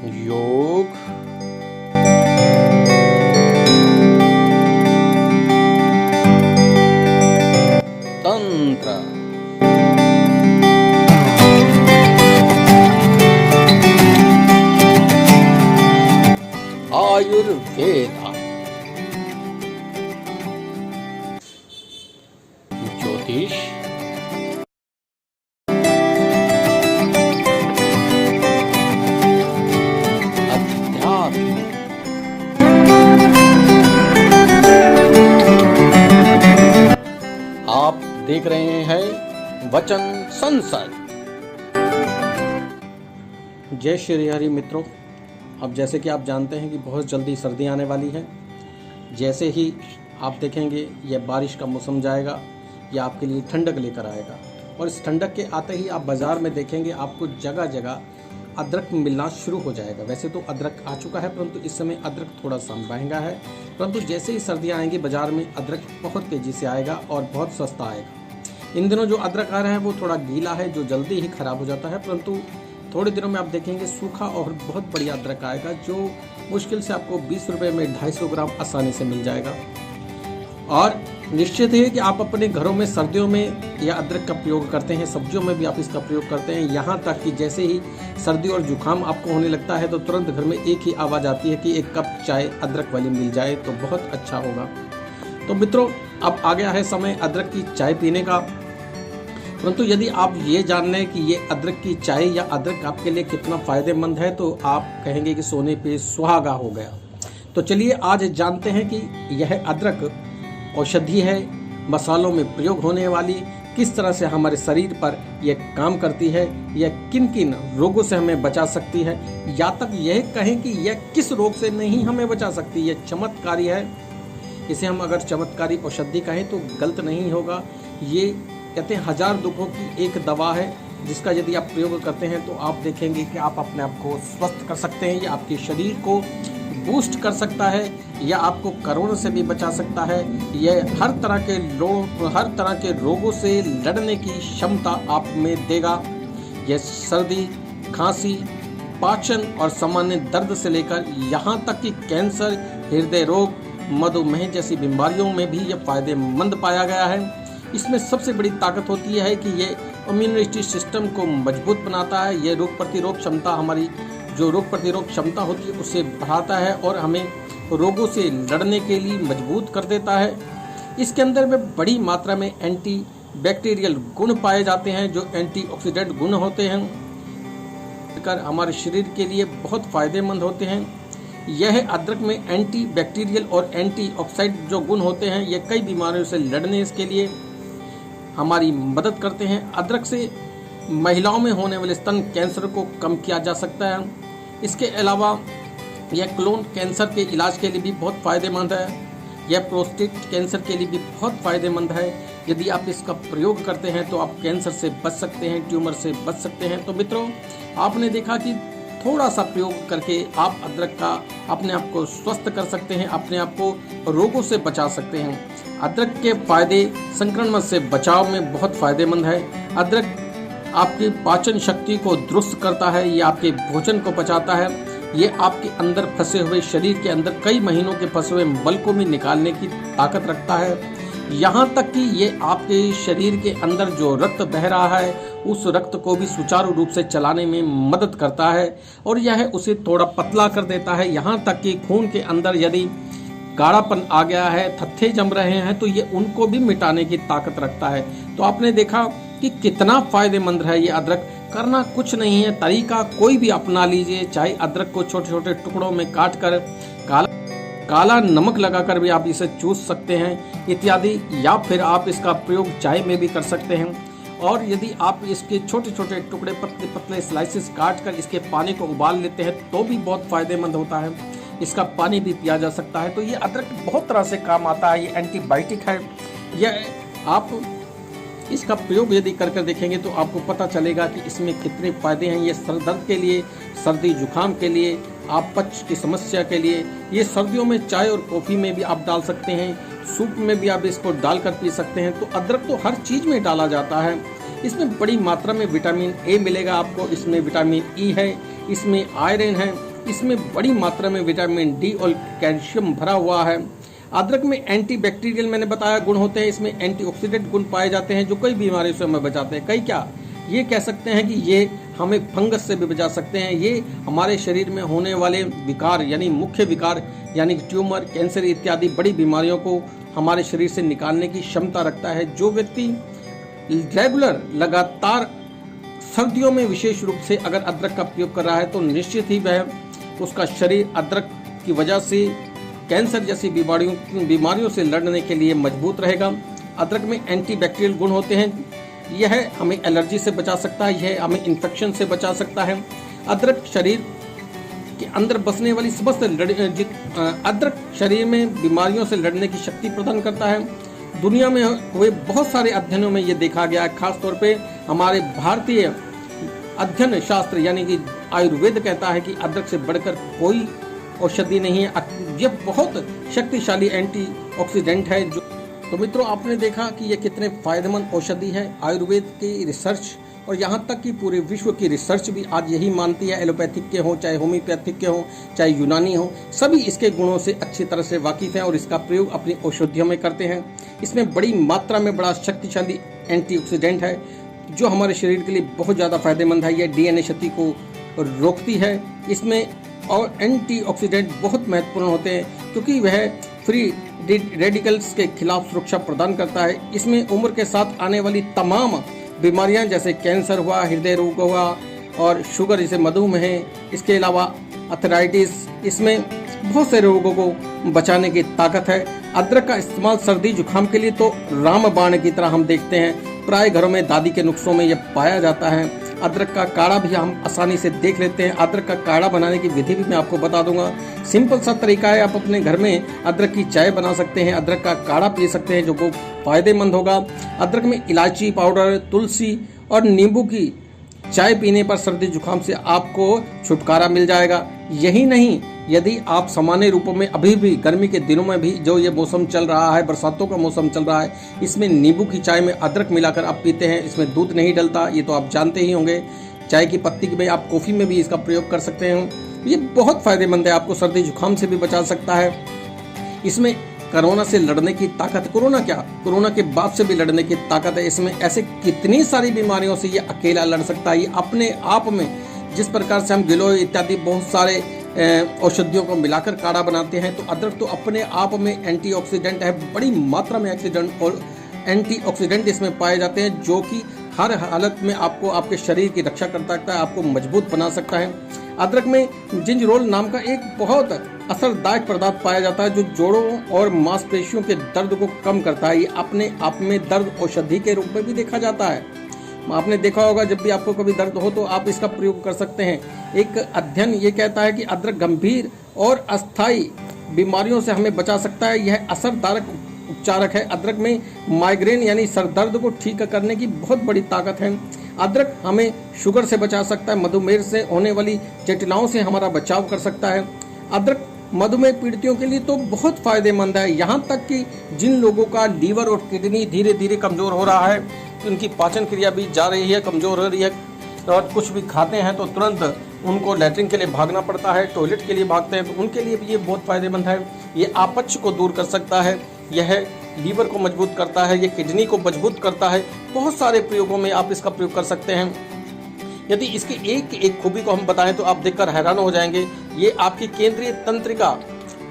योग तंत्र आयुर्वेद ज्योतिष अध्यात्म आप देख रहे हैं वचन संसद। जय श्री हरि मित्रों, अब जैसे कि आप जानते हैं कि बहुत जल्दी सर्दी आने वाली है। जैसे ही आप देखेंगे यह बारिश का मौसम जाएगा, यह आपके लिए ठंडक लेकर आएगा। और इस ठंडक के आते ही आप बाज़ार में देखेंगे आपको जगह जगह अदरक मिलना शुरू हो जाएगा। वैसे तो अदरक आ चुका है, परंतु इस समय अदरक थोड़ा सा महंगा है। परंतु जैसे ही सर्दियाँ आएंगी बाज़ार में अदरक बहुत तेज़ी से आएगा और बहुत सस्ता आएगा। इन दिनों जो अदरक आ रहा है वो थोड़ा गीला है, जो जल्दी ही ख़राब हो जाता है, परंतु थोड़े दिनों में आप देखेंगे सूखा और बहुत बढ़िया अदरक आएगा, जो मुश्किल से आपको 20 रुपये में 250 ग्राम आसानी से मिल जाएगा। और निश्चित है कि आप अपने घरों में सर्दियों में यह अदरक का प्रयोग करते हैं, सब्जियों में भी आप इसका प्रयोग करते हैं। यहाँ तक कि जैसे ही सर्दी और जुकाम आपको होने लगता है तो तुरंत घर में एक ही आवाज़ आती है कि एक कप चाय अदरक वाली मिल जाए तो बहुत अच्छा होगा। तो मित्रों, अब आ गया है समय अदरक की चाय पीने का। परंतु यदि आप ये जान लें कि ये अदरक की चाय या अदरक आपके लिए कितना फ़ायदेमंद है तो आप कहेंगे कि सोने पे सुहागा हो गया। तो चलिए आज जानते हैं कि यह अदरक औषधि है, मसालों में प्रयोग होने वाली, किस तरह से हमारे शरीर पर यह काम करती है, यह किन किन रोगों से हमें बचा सकती है, या तक यह कहें कि यह किस रोग से नहीं हमें बचा सकती। यह चमत्कारी है। इसे हम अगर चमत्कारी औषधि कहें तो गलत नहीं होगा। ये कहते हैं 1000 दुखों की एक दवा है, जिसका यदि आप प्रयोग करते हैं तो आप देखेंगे कि आप अपने आप को स्वस्थ कर सकते हैं। यह आपके शरीर को बूस्ट कर सकता है, यह आपको कोरोना से भी बचा सकता है। यह हर तरह के रोगों से लड़ने की क्षमता आप में देगा। यह सर्दी, खांसी, पाचन और सामान्य दर्द से लेकर यहाँ तक कि कैंसर, हृदय रोग, मधुमेह जैसी बीमारियों में भी यह फायदेमंद पाया गया है। इसमें सबसे बड़ी ताकत होती है कि ये इम्यूनिटी सिस्टम को मजबूत बनाता है। ये रोग प्रतिरोध क्षमता, हमारी जो रोग प्रतिरोध क्षमता होती है उसे बढ़ाता है और हमें रोगों से लड़ने के लिए मजबूत कर देता है। इसके अंदर में बड़ी मात्रा में एंटी बैक्टीरियल गुण पाए जाते हैं, जो एंटीऑक्सीडेंट गुण होते हैं, कर हमारे शरीर के लिए बहुत फायदेमंद होते हैं। यह अदरक में एंटी बैक्टीरियल और एंटीऑक्सीडेंट जो गुण होते हैं, ये कई बीमारियों से लड़ने के लिए हमारी मदद करते हैं। अदरक से महिलाओं में होने वाले स्तन कैंसर को कम किया जा सकता है। इसके अलावा यह कोलन कैंसर के इलाज के लिए भी बहुत फ़ायदेमंद है। यह प्रोस्टेट कैंसर के लिए भी बहुत फ़ायदेमंद है। यदि आप इसका प्रयोग करते हैं तो आप कैंसर से बच सकते हैं, ट्यूमर से बच सकते हैं। तो मित्रों, आपने देखा कि थोड़ा सा प्रयोग करके आप अदरक का अपने आप को स्वस्थ कर सकते हैं, अपने आप को रोगों से बचा सकते हैं। अदरक के फायदे संक्रमण से बचाव में बहुत फायदेमंद है। अदरक आपकी पाचन शक्ति को दुरुस्त करता है, ये आपके भोजन को पचाता है, ये आपके अंदर फंसे हुए शरीर के अंदर कई महीनों के फंसे हुए मल को भी निकालने की ताकत रखता है। यहाँ तक कि ये आपके शरीर के अंदर जो रक्त बह रहा है उस रक्त को भी सुचारू रूप से चलाने में मदद करता है और यह उसे थोड़ा पतला कर देता है। यहाँ तक कि खून के अंदर यदि गाढ़ापन आ गया है, थत्थे जम रहे हैं, तो ये उनको भी मिटाने की ताकत रखता है। तो आपने देखा कि कितना फायदेमंद है ये अदरक। करना कुछ नहीं है, तरीका कोई भी अपना लीजिए। चाहे अदरक को छोटे छोटे टुकड़ों में काट कर काला नमक लगाकर भी आप इसे चूस सकते हैं इत्यादि, या फिर आप इसका प्रयोग चाय में भी कर सकते हैं। और यदि आप इसके छोटे छोटे टुकड़े पतले पतले स्लाइसेस काट कर इसके पानी को उबाल लेते हैं तो भी बहुत फायदेमंद होता है। इसका पानी भी पिया जा सकता है। तो ये अदरक बहुत तरह से काम आता है। ये एंटीबायोटिक है। यह आप इसका प्रयोग यदि कर देखेंगे तो आपको पता चलेगा कि इसमें कितने फ़ायदे हैं। ये सर दर्द के लिए, सर्दी जुकाम के लिए, अपच की समस्या के लिए, ये सर्दियों में चाय और कॉफ़ी में भी आप डाल सकते हैं, सूप में भी आप इसको डालकर पी सकते हैं। तो अदरक तो हर चीज़ में डाला जाता है। इसमें बड़ी मात्रा में विटामिन ए मिलेगा आपको, इसमें विटामिन ई है, इसमें आयरन है इसमें बड़ी मात्रा में विटामिन डी और कैल्शियम भरा हुआ है। अदरक में एंटीबैक्टीरियल मैंने बताया गुण होते हैं, इसमें एंटीऑक्सीडेंट गुण पाए जाते हैं जो कई बीमारियों से हमें बचाते हैं। कई क्या ये कह सकते हैं कि ये हमें फंगस से भी बचा सकते हैं। ये हमारे शरीर में होने वाले विकार यानी मुख्य विकार यानी ट्यूमर, कैंसर इत्यादि बड़ी बीमारियों को हमारे शरीर से निकालने की क्षमता रखता है। जो व्यक्ति रेगुलर लगातार सर्दियों में विशेष रूप से अगर अदरक का प्रयोग कर रहा है तो निश्चित ही वह उसका शरीर अदरक की वजह से कैंसर जैसी बीमारियों से लड़ने के लिए मजबूत रहेगा। अदरक में एंटीबैक्टीरियल गुण होते हैं, यह हमें एलर्जी से बचा सकता है, यह हमें इन्फेक्शन से बचा सकता है। अदरक शरीर के अंदर बसने वाली समस्त अदरक शरीर में बीमारियों से लड़ने की शक्ति प्रदान करता है। दुनिया में हुए बहुत सारे अध्ययनों में ये देखा गया है, खासतौर पे हमारे भारतीय अध्ययन शास्त्र यानी कि आयुर्वेद कहता है कि अदरक से बढ़कर कोई औषधि नहीं है। यह बहुत शक्तिशाली एंटीऑक्सीडेंट है। तो मित्रों, आपने देखा कि ये कितने फायदेमंद औषधि है। आयुर्वेद की रिसर्च और यहाँ तक कि पूरे विश्व की रिसर्च भी आज यही मानती है, एलोपैथिक के हों चाहे होम्योपैथिक के हों चाहे यूनानी हों, सभी इसके गुणों से अच्छी तरह से वाकिफ हैं और इसका प्रयोग अपनी औषधियों में करते हैं। इसमें बड़ी मात्रा में बड़ा शक्तिशाली एंटीऑक्सीडेंट है जो हमारे शरीर के लिए बहुत ज़्यादा फायदेमंद है। यह डीएनए क्षति को रोकती है। इसमें और एंटीऑक्सीडेंट बहुत महत्वपूर्ण होते हैं क्योंकि वह फ्री रेडिकल्स के खिलाफ सुरक्षा प्रदान करता है। इसमें उम्र के साथ आने वाली तमाम बीमारियां जैसे कैंसर हुआ, हृदय रोग हुआ और शुगर जैसे मधुमेह, इसके अलावा अर्थराइटिस, इसमें बहुत से रोगों को बचाने की ताकत है। अदरक का इस्तेमाल सर्दी जुकाम के लिए तो रामबाण की तरह हम देखते हैं। प्राय घरों में दादी के नुस्खों में यह पाया जाता है। अदरक का काढ़ा भी हम आसानी से देख लेते हैं। अदरक का काढ़ा बनाने की विधि भी मैं आपको बता दूंगा। सिंपल सा तरीका है, आप अपने घर में अदरक की चाय बना सकते हैं, अदरक का काढ़ा पी सकते हैं जो बहुत फायदेमंद होगा। अदरक में इलायची पाउडर, तुलसी और नींबू की चाय पीने पर सर्दी जुकाम से आपको छुटकारा मिल जाएगा। यही नहीं, यदि आप सामान्य रूपों में अभी भी गर्मी के दिनों में भी जो ये मौसम चल रहा है, बरसातों का मौसम चल रहा है, इसमें नींबू की चाय में अदरक मिलाकर आप पीते हैं, इसमें दूध नहीं डलता, ये तो आप जानते ही होंगे। चाय की पत्ती में आप कॉफ़ी में भी इसका प्रयोग कर सकते हैं। ये बहुत फायदेमंद है, आपको सर्दी जुकाम से भी बचा सकता है। इसमें कोरोना से लड़ने की ताकत, कोरोना के बाद से भी लड़ने की ताकत है। इसमें ऐसे कितनी सारी बीमारियों से ये अकेला लड़ सकता है। ये अपने आप में जिस प्रकार से हम गिलोय इत्यादि बहुत सारे औषधियों को मिलाकर काढ़ा बनाते हैं, तो अदरक तो अपने आप में एंटीऑक्सीडेंट है। बड़ी मात्रा में ऑक्सीडेंट और एंटीऑक्सीडेंट इसमें पाए जाते हैं जो कि हर हालत में आपको आपके शरीर की रक्षा कर सकता है, आपको मजबूत बना सकता है। अदरक में जिंजरोल नाम का एक बहुत असरदायक पदार्थ पाया जाता है जो जोड़ों और मांसपेशियों के दर्द को कम करता है। ये अपने आप में दर्द औषधि के रूप में भी देखा जाता है। आपने देखा होगा जब भी आपको कभी दर्द हो तो आप इसका प्रयोग कर सकते हैं। एक अध्ययन ये कहता है कि अदरक गंभीर और अस्थायी बीमारियों से हमें बचा सकता है। यह असरदायक उपचारक है। अदरक में माइग्रेन यानी सर दर्द को ठीक करने की बहुत बड़ी ताकत है। अदरक हमें शुगर से बचा सकता है, मधुमेह से होने वाली जटिलताओं से हमारा बचाव कर सकता है। अदरक मधुमेह पीड़ितों के लिए तो बहुत फायदेमंद है। यहाँ तक कि जिन लोगों का लीवर और किडनी धीरे धीरे कमजोर हो रहा है, उनकी पाचन क्रिया भी जा रही है, कमजोर हो रही है और कुछ भी खाते हैं तो तुरंत उनको लैट्रिन के लिए भागना पड़ता है, टॉयलेट के लिए भागते हैं, तो उनके लिए भी ये बहुत फायदेमंद है। ये अपच को दूर कर सकता है, यह लीवर को मजबूत करता है, ये किडनी को मजबूत करता है। बहुत सारे प्रयोगों में आप इसका प्रयोग कर सकते हैं। यदि इसकी एक एक खूबी को हम बताएं तो आप देखकर हैरान हो जाएंगे। ये आपकी केंद्रीय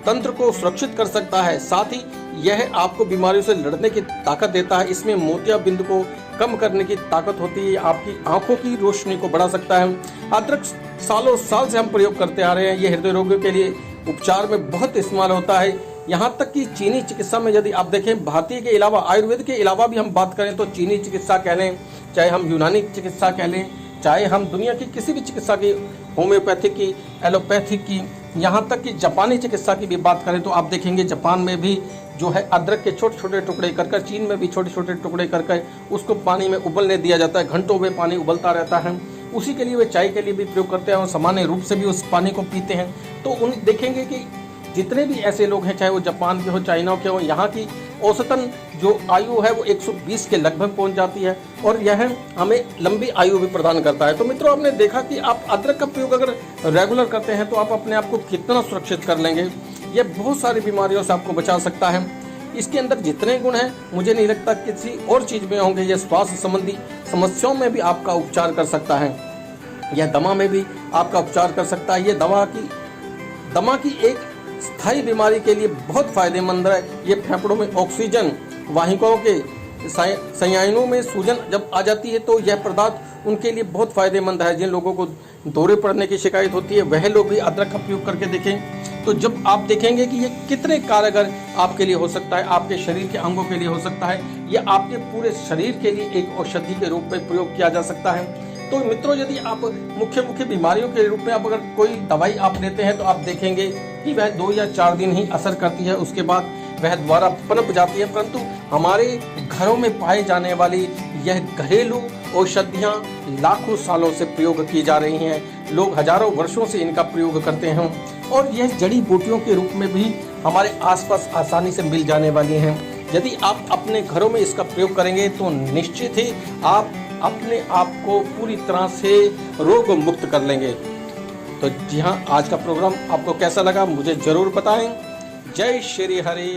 तंत्र को सुरक्षित कर सकता है, साथ ही यह आपको बीमारियों से लड़ने की ताकत देता है। इसमें मोतियाबिंद को कम करने की ताकत होती है, आपकी आंखों की रोशनी को बढ़ा सकता है। अदरक सालों साल से हम प्रयोग करते आ रहे हैं। ये हृदय रोगियों के लिए उपचार में बहुत इस्तेमाल होता है। यहाँ तक कि चीनी चिकित्सा में यदि आप देखें, भारतीय के अलावा आयुर्वेद के अलावा भी हम बात करें तो चीनी चिकित्सा कह लें, चाहे हम यूनानी चिकित्सा कह लें, चाहे हम दुनिया की किसी भी चिकित्सा की, होम्योपैथिक की, एलोपैथिक की, यहाँ तक कि जापानी चिकित्सा की भी बात करें तो आप देखेंगे जापान में भी जो है अदरक के छोटे छोटे टुकड़े कर, चीन में भी छोटे छोटे टुकड़े कर उसको पानी में उबलने दिया जाता है। घंटों में पानी उबलता रहता है, उसी के लिए वे चाय के लिए भी प्रयोग करते हैं और सामान्य रूप से भी उस पानी को पीते हैं। तो उन देखेंगे कि जितने भी ऐसे लोग हैं, चाहे वो जापान के हो, चाइना के हो, यहाँ की औसतन जो आयु है वो 120 के लगभग पहुंच जाती है और यह हमें लंबी आयु भी प्रदान करता है। तो मित्रों, आपने देखा कि आप अदरक का प्रयोग अगर रेगुलर करते हैं तो आप अपने आप को कितना सुरक्षित कर लेंगे। यह बहुत सारी बीमारियों से आपको बचा सकता है। इसके अंदर जितने गुण हैं मुझे नहीं लगता किसी और चीज़ में होंगे। यह स्वास्थ्य संबंधी समस्याओं में भी आपका उपचार कर सकता है, यह दमा में भी आपका उपचार कर सकता है। यह दमा की एक स्थायी बीमारी के लिए बहुत फायदेमंद है। ये फेफड़ों में ऑक्सीजन वाहिकाओं के संयानों में सूजन जब आ जाती है तो यह पदार्थ उनके लिए बहुत फायदेमंद है। जिन लोगों को दौरे पड़ने की शिकायत होती है वह लोग भी अदरक का प्रयोग करके देखें तो जब आप देखेंगे कि ये कितने कारगर आपके लिए हो सकता है, आपके शरीर के अंगों के लिए हो सकता है, यह आपके पूरे शरीर के लिए एक औषधि के रूप में प्रयोग किया जा सकता है। तो मित्रों, यदि आप मुख्य बीमारियों के रूप में आप अगर कोई दवाई आप लेते हैं तो आप देखेंगे कि वह 2 या 4 दिन ही असर करती है, उसके बाद वह दोबारा पनप जाती है। परंतु हमारे घरों में पाए जाने वाली यह घरेलू औषधियाँ लाखों सालों से प्रयोग की जा रही हैं। लोग हजारों वर्षों से इनका प्रयोग करते हैं और यह जड़ी बूटियों के रूप में भी हमारे आसपास आसानी से मिल जाने वाली हैं। यदि आप अपने घरों में इसका प्रयोग करेंगे तो निश्चित ही आप अपने आप को पूरी तरह से रोग मुक्त कर लेंगे। तो जी हाँ, आज का प्रोग्राम आपको कैसा लगा मुझे जरूर बताएं। जय श्री हरि।